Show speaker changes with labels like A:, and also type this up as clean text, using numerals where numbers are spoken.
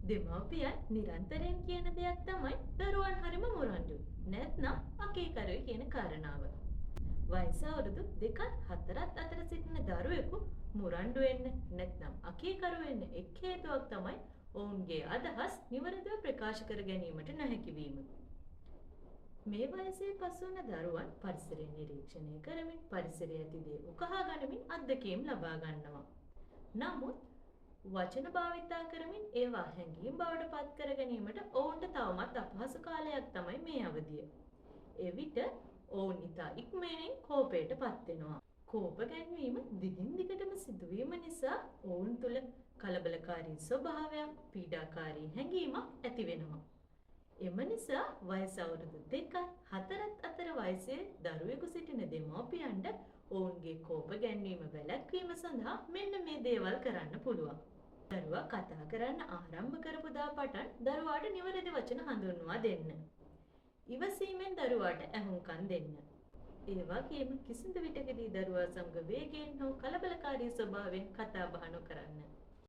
A: දෙමව්පියන් නිරන්තරයෙන් කියන දෙයක් තමයි දරුවන් හරිම මුරණ්ඩු. නැත්නම් අකීකරුයි කියන කාරණාව. වයස අවුරුදු 2ත් 4ත් අතර සිටින දරුවෙකු මුරණ්ඩු වෙන්න නැත්නම් අකීකරු වෙන්න එක් හේතුවක් තමයි ඔවුන්ගේ අදහස් නිවැරදිව ප්‍රකාශ කර ගැනීමට නොහැකි වීම. මේ වයසේ පසු වන දරුවන් පරිසරය නිරීක්ෂණය කරමින් පරිසරයේ ඇති දේ උකහා ගනිමින් අත්දැකීම් ලබා ගන්නවා. නමුත් වචන භාවිතා කරමින් ඒවා හැඟීම් බවට පත් කර ගැනීමට ඔවුන්ට තවමත් අපහසු කාලයක් තමයි මේ අවධිය. එවිට ඔවුන් ඉතා ඉක්මනින් කෝපයට පත් වෙනවා. කෝප ගැන්වීම දිගින් දිගටම සිදුවීම නිසා ඔවුන් තුළ කලබලකාරී ස්වභාවයක්, පීඩාකාරී හැඟීමක් ඇති වෙනවා. එම නිසා වයස අවුරුදු 2ත් 4ත් අතර වයසේ දරුවෙකු සිටින දෙමව්පියන්ට ඔවුන්ගේ කෝප ගැන්වීම වැළැක්වීම සඳහා මෙන්න මේ දේවල් කරන්න පුළුවන්. දරුවා කතා කරන්න ආරම්භ කරපු දා පටන් දරුවාට නිවැරදි වචන හඳුන්වා දෙන්න. ඉවසීමෙන් දරුවාට ඇහුම්කන් දෙන්න. ඒ වගේම කිසිදු විටකදී දරුවා සමග වේගයෙන් හෝ කලබලකාරී ස්වභාවයෙන් කතා බහ නොකරන්න.